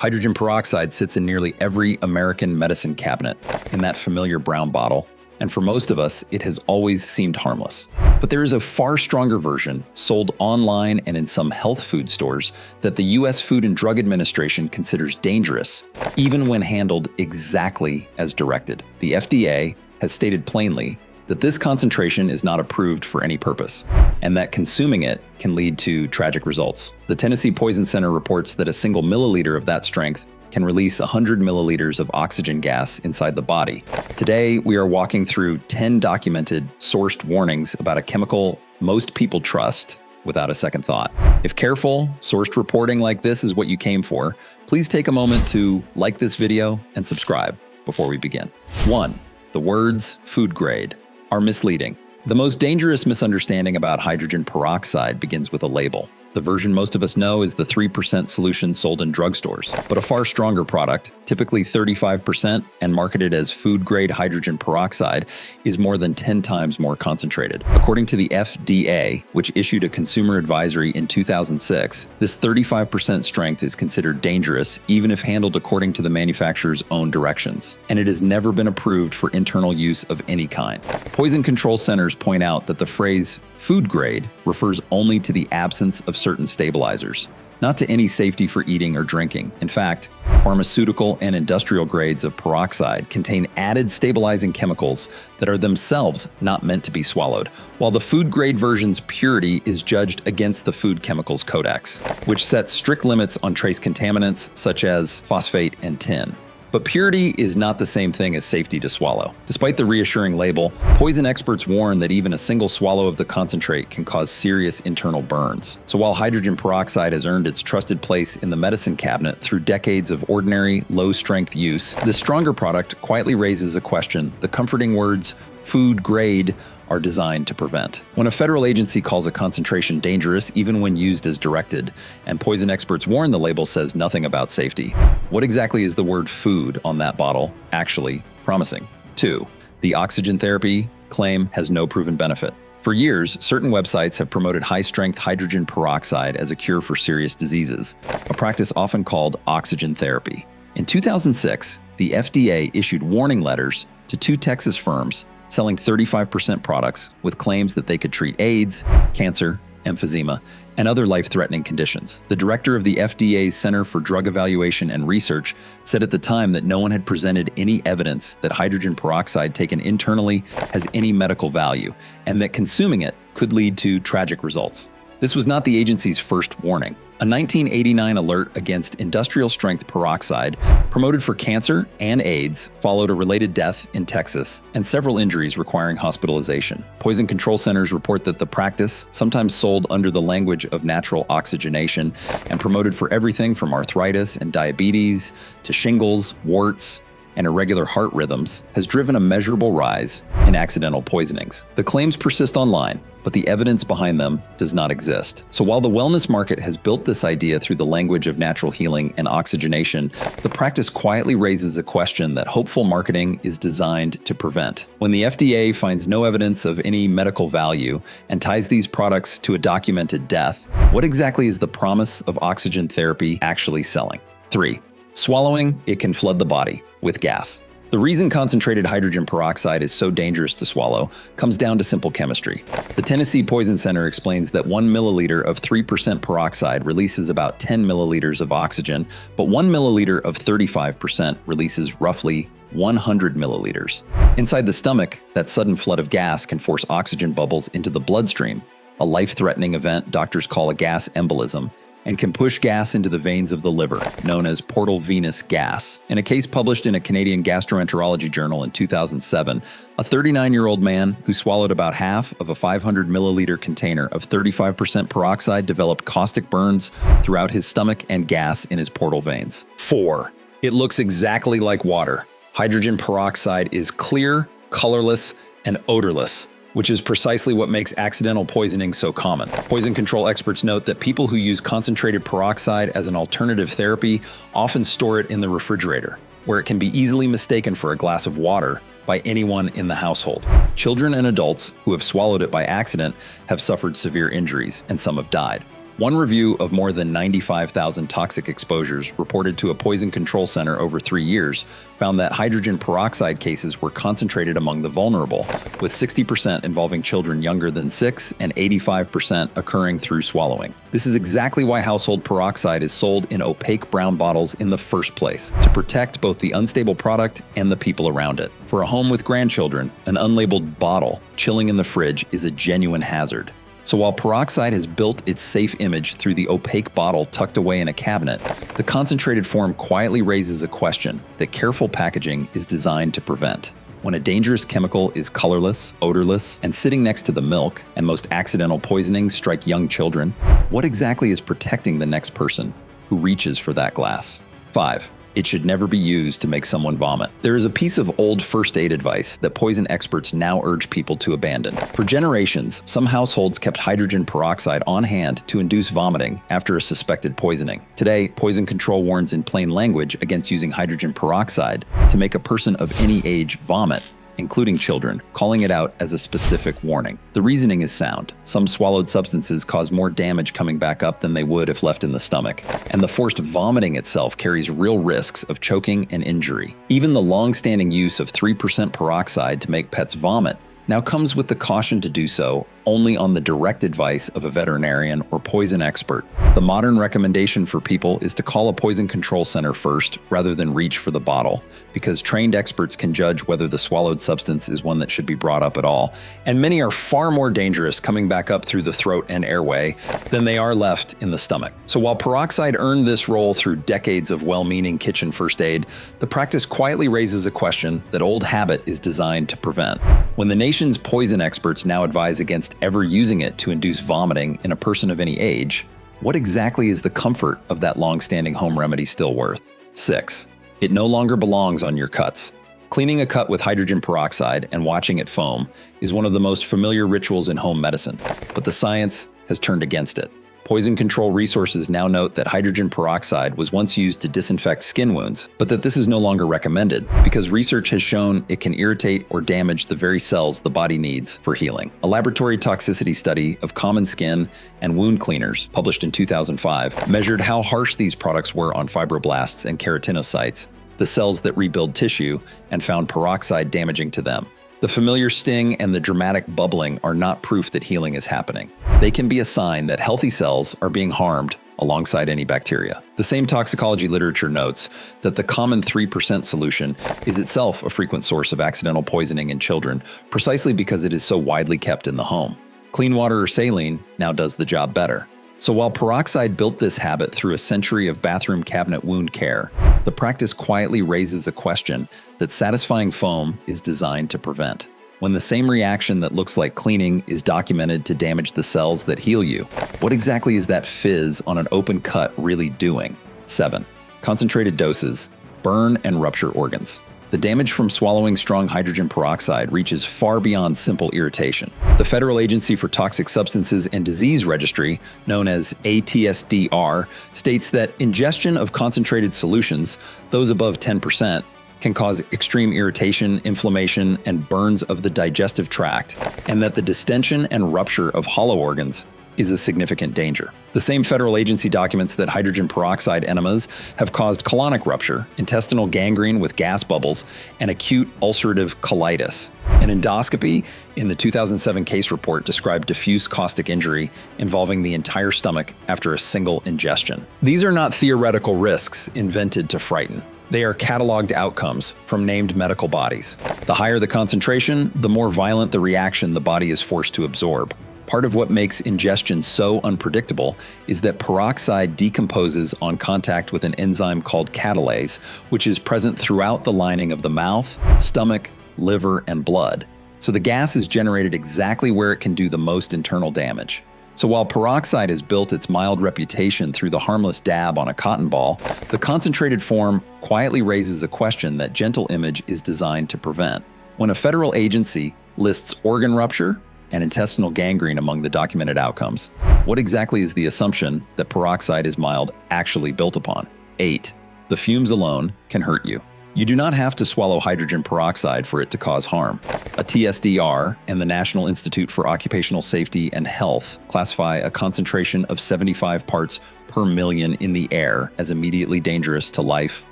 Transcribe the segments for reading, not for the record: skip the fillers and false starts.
Hydrogen peroxide sits in nearly every American medicine cabinet, in that familiar brown bottle, and for most of us, it has always seemed harmless. But there is a far stronger version, sold online and in some health food stores, that the U.S. Food and Drug Administration considers dangerous, even when handled exactly as directed. The FDA has stated plainly that this concentration is not approved for any purpose, and that consuming it can lead to tragic results. The Tennessee Poison Center reports that a single milliliter of that strength can release 100 milliliters of oxygen gas inside the body. Today, we are walking through 10 documented, sourced warnings about a chemical most people trust without a second thought. If careful, sourced reporting like this is what you came for, please take a moment to like this video and subscribe before we begin. 1. The words food grade are misleading. The most dangerous misunderstanding about hydrogen peroxide begins with a label. The version most of us know is the 3% solution sold in drugstores, but a far stronger product, typically 35% and marketed as food-grade hydrogen peroxide, is more than 10 times more concentrated. According to the FDA, which issued a consumer advisory in 2006, this 35% strength is considered dangerous even if handled according to the manufacturer's own directions, and it has never been approved for internal use of any kind. Poison control centers point out that the phrase food grade refers only to the absence of certain stabilizers, not to any safety for eating or drinking. In fact, pharmaceutical and industrial grades of peroxide contain added stabilizing chemicals that are themselves not meant to be swallowed, while the food-grade version's purity is judged against the Food Chemicals Codex, which sets strict limits on trace contaminants such as phosphate and tin. But purity is not the same thing as safety to swallow. Despite the reassuring label, poison experts warn that even a single swallow of the concentrate can cause serious internal burns. So while hydrogen peroxide has earned its trusted place in the medicine cabinet through decades of ordinary, low-strength use, this stronger product quietly raises a question the comforting words food grade are designed to prevent. When a federal agency calls a concentration dangerous even when used as directed, and poison experts warn the label says nothing about safety, what exactly is the word food on that bottle actually promising? 2. The oxygen therapy claim has no proven benefit. For years, certain websites have promoted high-strength hydrogen peroxide as a cure for serious diseases, a practice often called oxygen therapy. In 2006, the FDA issued warning letters to 2 Texas firms selling 35% products with claims that they could treat AIDS, cancer, emphysema, and other life-threatening conditions. The director of the FDA's Center for Drug Evaluation and Research said at the time that no one had presented any evidence that hydrogen peroxide taken internally has any medical value, and that consuming it could lead to tragic results. This was not the agency's first warning. A 1989 alert against industrial-strength peroxide promoted for cancer and AIDS followed a related death in Texas and several injuries requiring hospitalization. Poison control centers report that the practice, sometimes sold under the language of natural oxygenation and promoted for everything from arthritis and diabetes to shingles, warts, and irregular heart rhythms, has driven a measurable rise in accidental poisonings. The claims persist online, but the evidence behind them does not exist. So while the wellness market has built this idea through the language of natural healing and oxygenation, the practice quietly raises a question that hopeful marketing is designed to prevent. When the FDA finds no evidence of any medical value and ties these products to a documented death, what exactly is the promise of oxygen therapy actually selling? 3. Swallowing, it can flood the body with gas. The reason concentrated hydrogen peroxide is so dangerous to swallow comes down to simple chemistry. The Tennessee Poison Center explains that 1 milliliter of 3% peroxide releases about 10 milliliters of oxygen, but 1 milliliter of 35% releases roughly 100 milliliters. Inside the stomach, that sudden flood of gas can force oxygen bubbles into the bloodstream, a life-threatening event doctors call a gas embolism, and can push gas into the veins of the liver, known as portal venous gas. In a case published in a Canadian gastroenterology journal in 2007, a 39-year-old man who swallowed about half of a 500 milliliter container of 35% peroxide developed caustic burns throughout his stomach and gas in his portal veins. 4. It looks exactly like water. Hydrogen peroxide is clear, colorless, and odorless, which is precisely what makes accidental poisoning so common. Poison control experts note that people who use concentrated peroxide as an alternative therapy often store it in the refrigerator, where it can be easily mistaken for a glass of water by anyone in the household. Children and adults who have swallowed it by accident have suffered severe injuries, and some have died. One review of more than 95,000 toxic exposures reported to a poison control center over 3 years found that hydrogen peroxide cases were concentrated among the vulnerable, with 60% involving children younger than 6 and 85% occurring through swallowing. This is exactly why household peroxide is sold in opaque brown bottles in the first place, to protect both the unstable product and the people around it. For a home with grandchildren, an unlabeled bottle chilling in the fridge is a genuine hazard. So while peroxide has built its safe image through the opaque bottle tucked away in a cabinet, the concentrated form quietly raises a question that careful packaging is designed to prevent. When a dangerous chemical is colorless, odorless, and sitting next to the milk, and most accidental poisonings strike young children, what exactly is protecting the next person who reaches for that glass? 5. It should never be used to make someone vomit. There is a piece of old first aid advice that poison experts now urge people to abandon. For generations, some households kept hydrogen peroxide on hand to induce vomiting after a suspected poisoning. Today, poison control warns in plain language against using hydrogen peroxide to make a person of any age vomit, including children, calling it out as a specific warning. The reasoning is sound. Some swallowed substances cause more damage coming back up than they would if left in the stomach, and the forced vomiting itself carries real risks of choking and injury. Even the long-standing use of 3% peroxide to make pets vomit now comes with the caution to do so only on the direct advice of a veterinarian or poison expert. The modern recommendation for people is to call a poison control center first rather than reach for the bottle, because trained experts can judge whether the swallowed substance is one that should be brought up at all, and many are far more dangerous coming back up through the throat and airway than they are left in the stomach. So while peroxide earned this role through decades of well-meaning kitchen first aid, the practice quietly raises a question that old habit is designed to prevent. When the nation's poison experts now advise against ever using it to induce vomiting in a person of any age, what exactly is the comfort of that long-standing home remedy still worth? 6. It no longer belongs on your cuts. Cleaning a cut with hydrogen peroxide and watching it foam is one of the most familiar rituals in home medicine, but the science has turned against it. Poison control resources now note that hydrogen peroxide was once used to disinfect skin wounds, but that this is no longer recommended because research has shown it can irritate or damage the very cells the body needs for healing. A laboratory toxicity study of common skin and wound cleaners, published in 2005, measured how harsh these products were on fibroblasts and keratinocytes, the cells that rebuild tissue, and found peroxide damaging to them. The familiar sting and the dramatic bubbling are not proof that healing is happening. They can be a sign that healthy cells are being harmed alongside any bacteria. The same toxicology literature notes that the common 3% solution is itself a frequent source of accidental poisoning in children, precisely because it is so widely kept in the home. Clean water or saline now does the job better. So while peroxide built this habit through a century of bathroom cabinet wound care, the practice quietly raises a question that satisfying foam is designed to prevent. When the same reaction that looks like cleaning is documented to damage the cells that heal you, what exactly is that fizz on an open cut really doing? 7. Concentrated doses burn and rupture organs. The damage from swallowing strong hydrogen peroxide reaches far beyond simple irritation. The Federal Agency for Toxic Substances and Disease Registry, known as ATSDR, states that ingestion of concentrated solutions, those above 10%, can cause extreme irritation, inflammation, and burns of the digestive tract, and that the distension and rupture of hollow organs is a significant danger. The same federal agency documents that hydrogen peroxide enemas have caused colonic rupture, intestinal gangrene with gas bubbles, and acute ulcerative colitis. An endoscopy in the 2007 case report described diffuse caustic injury involving the entire stomach after a single ingestion. These are not theoretical risks invented to frighten. They are cataloged outcomes from named medical bodies. The higher the concentration, the more violent the reaction the body is forced to absorb. Part of what makes ingestion so unpredictable is that peroxide decomposes on contact with an enzyme called catalase, which is present throughout the lining of the mouth, stomach, liver, and blood. So the gas is generated exactly where it can do the most internal damage. So while peroxide has built its mild reputation through the harmless dab on a cotton ball, the concentrated form quietly raises a question that gentle image is designed to prevent. When a federal agency lists organ rupture and intestinal gangrene among the documented outcomes, what exactly is the assumption that peroxide is mild actually built upon? 8. The fumes alone can hurt you. You do not have to swallow hydrogen peroxide for it to cause harm. A TSDR and the National Institute for Occupational Safety and Health classify a concentration of 75 parts per million in the air as immediately dangerous to life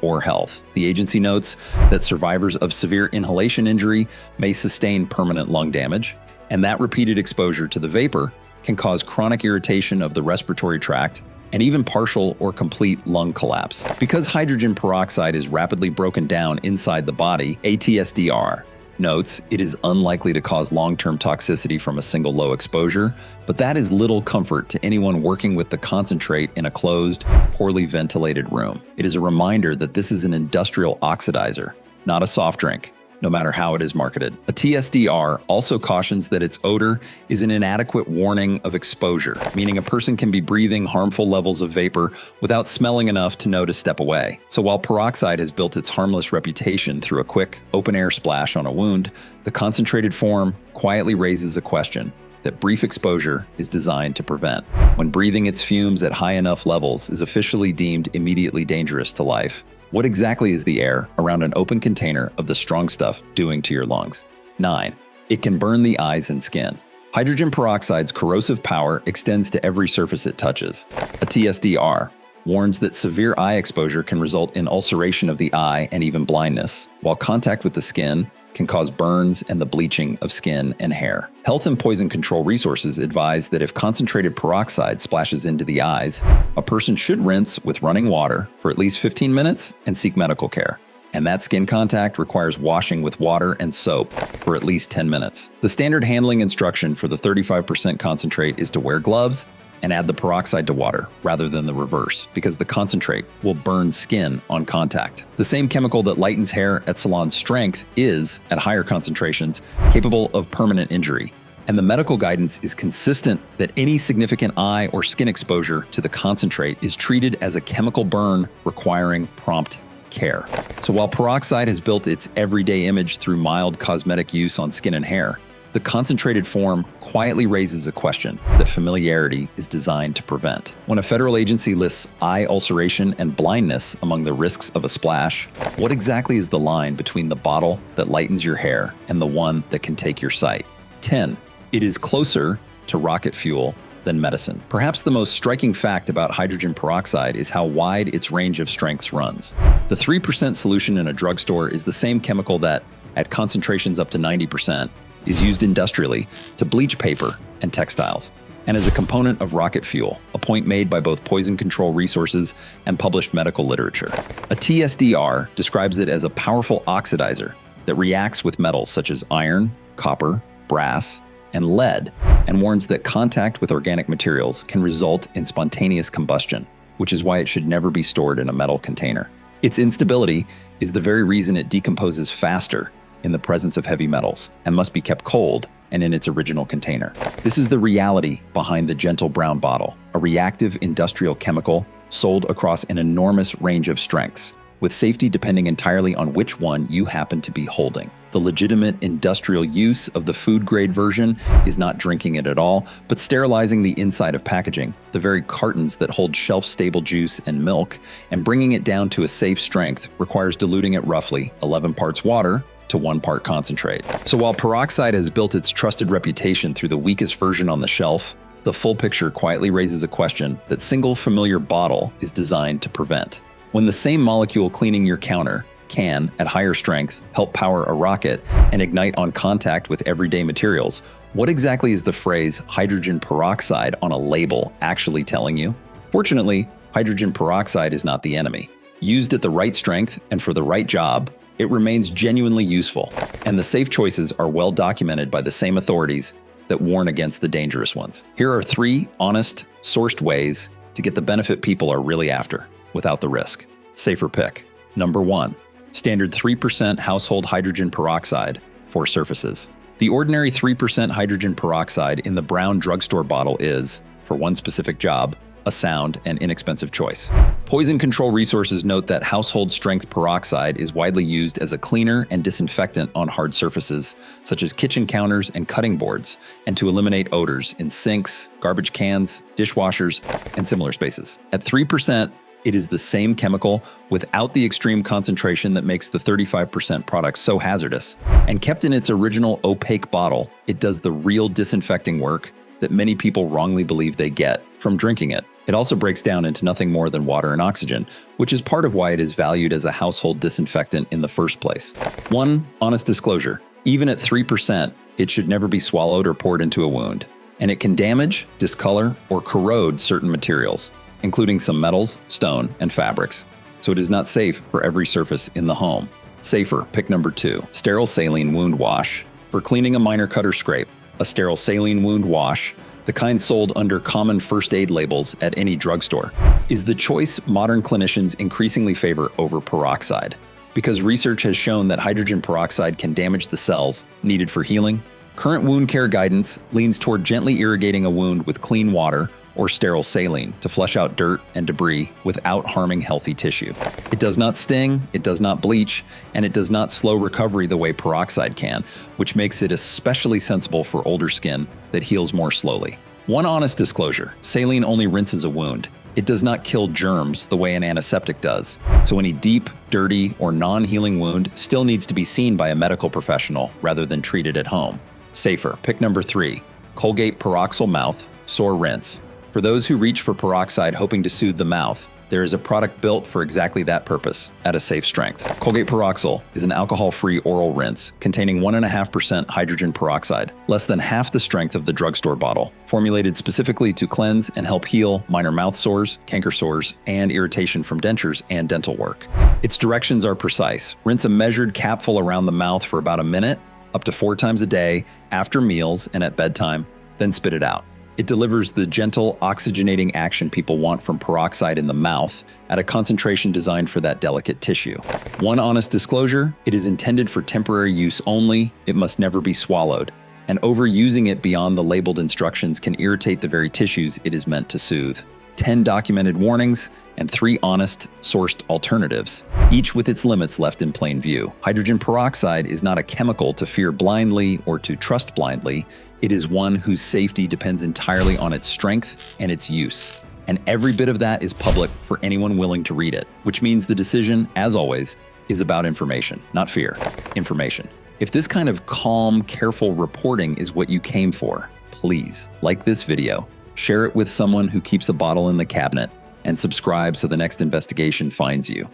or health. The agency notes that survivors of severe inhalation injury may sustain permanent lung damage, and that repeated exposure to the vapor can cause chronic irritation of the respiratory tract and even partial or complete lung collapse. Because hydrogen peroxide is rapidly broken down inside the body, ATSDR notes it is unlikely to cause long-term toxicity from a single low exposure, but that is little comfort to anyone working with the concentrate in a closed, poorly ventilated room. It is a reminder that this is an industrial oxidizer, not a soft drink, no matter how it is marketed. A TSDR also cautions that its odor is an inadequate warning of exposure, meaning a person can be breathing harmful levels of vapor without smelling enough to know to step away. So while peroxide has built its harmless reputation through a quick, open-air splash on a wound, the concentrated form quietly raises a question that brief exposure is designed to prevent. When breathing its fumes at high enough levels is officially deemed immediately dangerous to life. What exactly is the air around an open container of the strong stuff doing to your lungs? 9. It can burn the eyes and skin. Hydrogen peroxide's corrosive power extends to every surface it touches. A TSDR warns that severe eye exposure can result in ulceration of the eye and even blindness, while contact with the skin can cause burns and the bleaching of skin and hair. Health and Poison Control Resources advise that if concentrated peroxide splashes into the eyes, a person should rinse with running water for at least 15 minutes and seek medical care. And that skin contact requires washing with water and soap for at least 10 minutes. The standard handling instruction for the 35% concentrate is to wear gloves and add the peroxide to water rather than the reverse, because the concentrate will burn skin on contact. The same chemical that lightens hair at salon strength is, at higher concentrations, capable of permanent injury. And the medical guidance is consistent that any significant eye or skin exposure to the concentrate is treated as a chemical burn requiring prompt care. So while peroxide has built its everyday image through mild cosmetic use on skin and hair, the concentrated form quietly raises a question that familiarity is designed to prevent. When a federal agency lists eye ulceration and blindness among the risks of a splash, what exactly is the line between the bottle that lightens your hair and the one that can take your sight? 10. It is closer to rocket fuel than medicine. Perhaps the most striking fact about hydrogen peroxide is how wide its range of strengths runs. The 3% solution in a drugstore is the same chemical that, at concentrations up to 90%, is used industrially to bleach paper and textiles, and is a component of rocket fuel, a point made by both Poison Control Resources and published medical literature. A TSDR describes it as a powerful oxidizer that reacts with metals such as iron, copper, brass, and lead, and warns that contact with organic materials can result in spontaneous combustion, which is why it should never be stored in a metal container. Its instability is the very reason it decomposes faster in the presence of heavy metals and must be kept cold and in its original container. This is the reality behind the gentle brown bottle, a reactive industrial chemical sold across an enormous range of strengths, with safety depending entirely on which one you happen to be holding. The legitimate industrial use of the food-grade version is not drinking it at all, but sterilizing the inside of packaging, the very cartons that hold shelf-stable juice and milk, and bringing it down to a safe strength requires diluting it roughly 11 parts water to 1 part concentrate. So while peroxide has built its trusted reputation through the weakest version on the shelf, the full picture quietly raises a question that single familiar bottle is designed to prevent. When the same molecule cleaning your counter can, at higher strength, help power a rocket and ignite on contact with everyday materials, what exactly is the phrase hydrogen peroxide on a label actually telling you? Fortunately, hydrogen peroxide is not the enemy. Used at the right strength and for the right job, it remains genuinely useful, and the safe choices are well documented by the same authorities that warn against the dangerous ones. Here are 3 honest, sourced ways to get the benefit people are really after, without the risk. Safer pick. Number 1. Standard 3% household hydrogen peroxide for surfaces. The ordinary 3% hydrogen peroxide in the brown drugstore bottle is, for one specific job, a sound and inexpensive choice. Poison Control Resources note that household strength peroxide is widely used as a cleaner and disinfectant on hard surfaces, such as kitchen counters and cutting boards, and to eliminate odors in sinks, garbage cans, dishwashers, and similar spaces. At 3%, It is the same chemical without the extreme concentration that makes the 35% product so hazardous. And kept in its original opaque bottle, it does the real disinfecting work that many people wrongly believe they get from drinking it. It also breaks down into nothing more than water and oxygen, which is part of why it is valued as a household disinfectant in the first place. One honest disclosure: even at 3%, it should never be swallowed or poured into a wound. And it can damage, discolor, or corrode certain materials, including some metals, stone, and fabrics. So it is not safe for every surface in the home. Safer, pick number 2, sterile saline wound wash. For cleaning a minor cut or scrape, a sterile saline wound wash, the kind sold under common first aid labels at any drugstore, is the choice modern clinicians increasingly favor over peroxide, because research has shown that hydrogen peroxide can damage the cells needed for healing. Current wound care guidance leans toward gently irrigating a wound with clean water or sterile saline to flush out dirt and debris without harming healthy tissue. It does not sting, it does not bleach, and it does not slow recovery the way peroxide can, which makes it especially sensible for older skin that heals more slowly. One honest disclosure: saline only rinses a wound. It does not kill germs the way an antiseptic does. So any deep, dirty, or non-healing wound still needs to be seen by a medical professional rather than treated at home. Safer, pick number 3, Colgate Peroxide Mouth Sore Rinse. For those who reach for peroxide hoping to soothe the mouth, there is a product built for exactly that purpose at a safe strength. Colgate Peroxide is an alcohol-free oral rinse containing 1.5% hydrogen peroxide, less than half the strength of the drugstore bottle, formulated specifically to cleanse and help heal minor mouth sores, canker sores, and irritation from dentures and dental work. Its directions are precise. Rinse a measured capful around the mouth for about a minute, up to 4 times a day, after meals and at bedtime, then spit it out. It delivers the gentle, oxygenating action people want from peroxide in the mouth at a concentration designed for that delicate tissue. One honest disclosure: it is intended for temporary use only. It must never be swallowed. And overusing it beyond the labeled instructions can irritate the very tissues it is meant to soothe. 10 documented warnings and 3 honest, sourced alternatives, each with its limits left in plain view. Hydrogen peroxide is not a chemical to fear blindly or to trust blindly. It is one whose safety depends entirely on its strength and its use. And every bit of that is public for anyone willing to read it, which means the decision, as always, is about information, not fear. Information. If this kind of calm, careful reporting is what you came for, please like this video, share it with someone who keeps a bottle in the cabinet, and subscribe so the next investigation finds you.